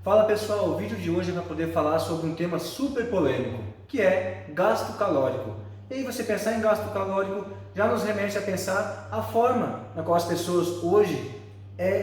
Fala pessoal, o vídeo de hoje é para poder falar sobre um tema super polêmico, que é gasto calórico. E aí você pensar em gasto calórico já nos remete a pensar a forma na qual as pessoas hoje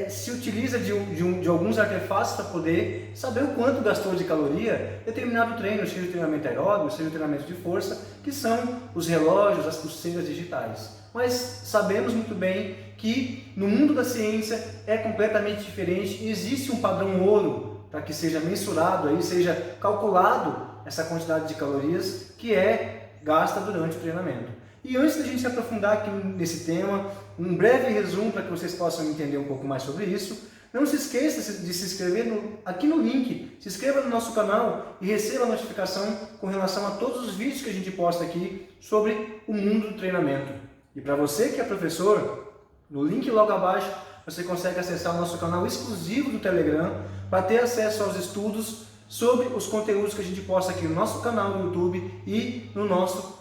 se utiliza de alguns artefatos para poder saber o quanto gastou de caloria determinado treino, seja o treinamento aeróbico, seja o treinamento de força, que são os relógios, as pulseiras digitais. Mas sabemos muito bem que no mundo da ciência é completamente diferente e existe um padrão ouro para que seja mensurado, aí, seja calculado essa quantidade de calorias que é gasta durante o treinamento. E antes da gente se aprofundar aqui nesse tema, um breve resumo para que vocês possam entender um pouco mais sobre isso. Não se esqueça de se inscrever aqui no link, se inscreva no nosso canal e receba a notificação com relação a todos os vídeos que a gente posta aqui sobre o mundo do treinamento. E para você que é professor, no link logo abaixo você consegue acessar o nosso canal exclusivo do Telegram para ter acesso aos estudos sobre os conteúdos que a gente posta aqui no nosso canal no YouTube e no nosso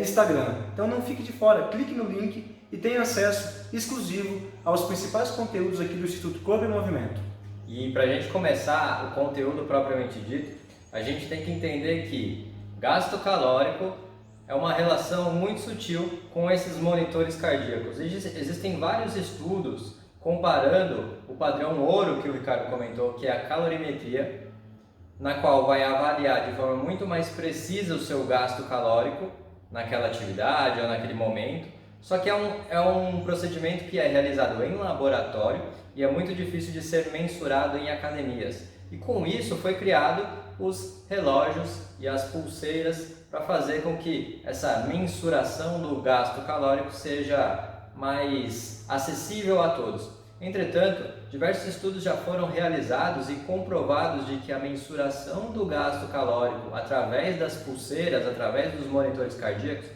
Instagram. Então não fique de fora, clique no link e tenha acesso exclusivo aos principais conteúdos aqui do Instituto Corpo e Movimento. E para a gente começar o conteúdo propriamente dito, a gente tem que entender que gasto calórico é uma relação muito sutil com esses monitores cardíacos. Existem vários estudos comparando o padrão ouro que o Ricardo comentou, que é a calorimetria, na qual vai avaliar de forma muito mais precisa o seu gasto calórico naquela atividade ou naquele momento. Só que é um procedimento que é realizado em laboratório e é muito difícil de ser mensurado em academias. E com isso foi criado os relógios e as pulseiras para fazer com que essa mensuração do gasto calórico seja mais acessível a todos. Entretanto, diversos estudos já foram realizados e comprovados de que a mensuração do gasto calórico através das pulseiras, através dos monitores cardíacos,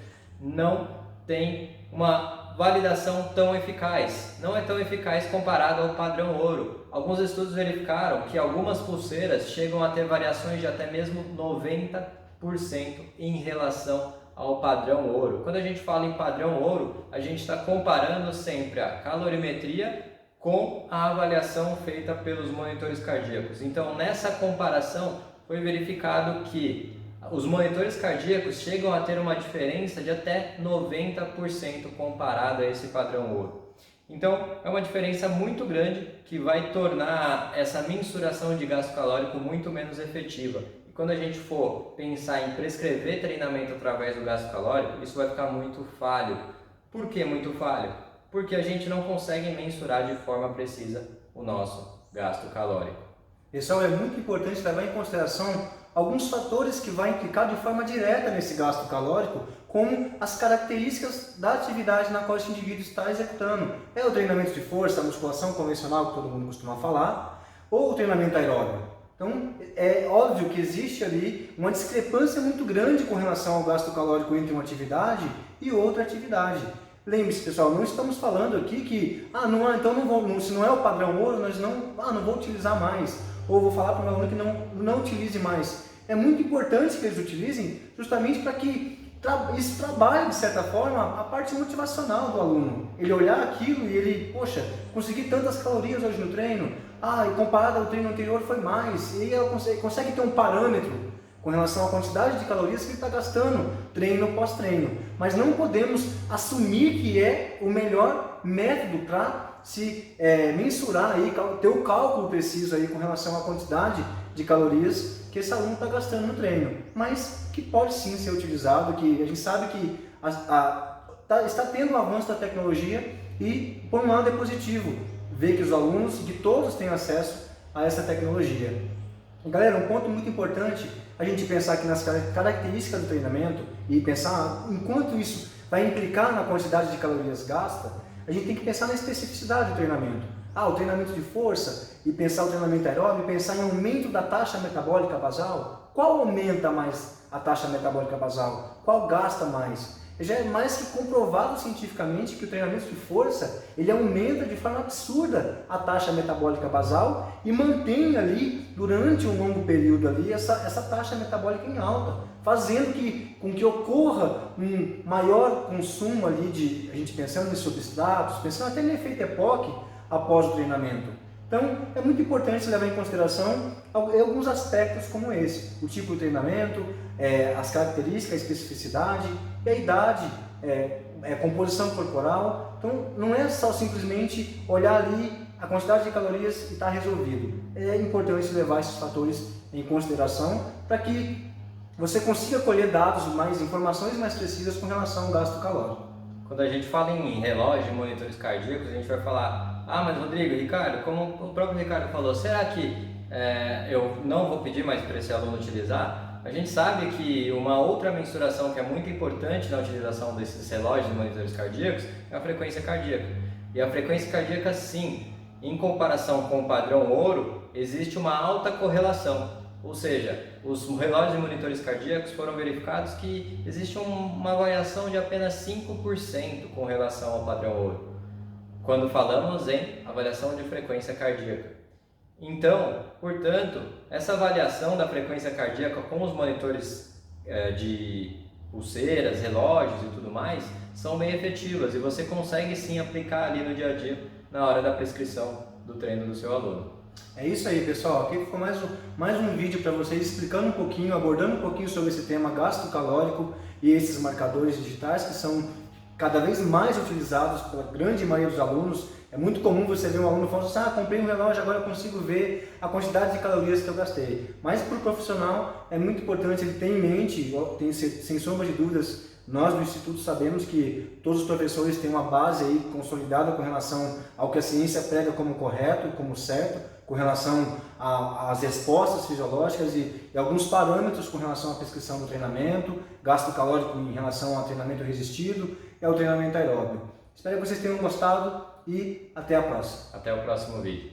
não tem uma validação tão eficaz. Não é tão eficaz comparado ao padrão ouro. Alguns estudos verificaram que algumas pulseiras chegam a ter variações de até mesmo 90% em relação ao padrão ouro. Quando a gente fala em padrão ouro, a gente está comparando sempre a calorimetria com a avaliação feita pelos monitores cardíacos. Então, nessa comparação, foi verificado que os monitores cardíacos chegam a ter uma diferença de até 90% comparado a esse padrão ouro. Então, é uma diferença muito grande que vai tornar essa mensuração de gasto calórico muito menos efetiva. E quando a gente for pensar em prescrever treinamento através do gasto calórico, isso vai ficar muito falho. Por que muito falho? Porque a gente não consegue mensurar de forma precisa o nosso gasto calórico. Pessoal, é muito importante levar em consideração alguns fatores que vão implicar de forma direta nesse gasto calórico, como as características da atividade na qual esse indivíduo está executando. É o treinamento de força, a musculação convencional que todo mundo costuma falar, ou o treinamento aeróbico. Então, é óbvio que existe ali uma discrepância muito grande com relação ao gasto calórico entre uma atividade e outra atividade. Lembre-se, pessoal, não estamos falando aqui que se não é o padrão ouro, nós não vou utilizar mais, ou vou falar para o meu aluno que não utilize mais. É muito importante que eles utilizem justamente para que isso trabalhe, de certa forma, a parte motivacional do aluno. Ele olhar aquilo e ele, poxa, consegui tantas calorias hoje no treino, e comparado ao treino anterior foi mais, e aí ela consegue ter um parâmetro com relação à quantidade de calorias que ele está gastando treino após treino. Mas não podemos assumir que é o melhor método para se mensurar, aí, ter o cálculo preciso aí com relação à quantidade de calorias que esse aluno está gastando no treino. Mas que pode sim ser utilizado, que a gente sabe que está tendo um avanço da tecnologia e, por um lado, é positivo ver que os alunos, que todos têm acesso a essa tecnologia. Galera, um ponto muito importante a gente pensar aqui nas características do treinamento e pensar em quanto isso vai implicar na quantidade de calorias gasta, a gente tem que pensar na especificidade do treinamento. O treinamento de força e pensar o treinamento aeróbico e pensar em aumento da taxa metabólica basal. Qual aumenta mais a taxa metabólica basal? Qual gasta mais? Já é mais que comprovado cientificamente que o treinamento de força ele aumenta de forma absurda a taxa metabólica basal e mantém ali durante um longo período ali essa taxa metabólica em alta, fazendo com que ocorra um maior consumo ali a gente pensando em substratos, pensando até no efeito EPOC após o treinamento. Então, é muito importante levar em consideração alguns aspectos como esse: o tipo de treinamento, as características, a especificidade e a idade, composição corporal. Então, não é só simplesmente olhar ali a quantidade de calorias e está resolvido. É importante levar esses fatores em consideração para que você consiga colher informações mais precisas com relação ao gasto calórico. Quando a gente fala em relógio e monitores cardíacos, a gente vai falar: ah, mas Rodrigo, Ricardo, como o próprio Ricardo falou, será que eu não vou pedir mais para esse aluno utilizar? A gente sabe que uma outra mensuração que é muito importante na utilização desses relógios e monitores cardíacos é a frequência cardíaca. E a frequência cardíaca, sim, em comparação com o padrão ouro, existe uma alta correlação. Ou seja, os relógios e monitores cardíacos foram verificados que existe uma variação de apenas 5% com relação ao padrão ouro, quando falamos em avaliação de frequência cardíaca. Então, portanto, essa avaliação da frequência cardíaca com os monitores de pulseiras, relógios e tudo mais, são bem efetivas e você consegue sim aplicar ali no dia a dia, na hora da prescrição do treino do seu aluno. É isso aí, pessoal. Aqui ficou mais um vídeo para vocês explicando um pouquinho, abordando um pouquinho sobre esse tema gasto calórico e esses marcadores digitais que são cada vez mais utilizados pela grande maioria dos alunos. É muito comum você ver um aluno falando assim: comprei um relógio, agora eu consigo ver a quantidade de calorias que eu gastei. Mas para o profissional é muito importante ele ter em mente, sem sombra de dúvidas, nós do Instituto sabemos que todos os professores têm uma base aí consolidada com relação ao que a ciência prega como correto, como certo, com relação às respostas fisiológicas e alguns parâmetros com relação à prescrição do treinamento, gasto calórico em relação ao treinamento resistido e ao treinamento aeróbio. Espero que vocês tenham gostado e até a próxima. Até o próximo vídeo.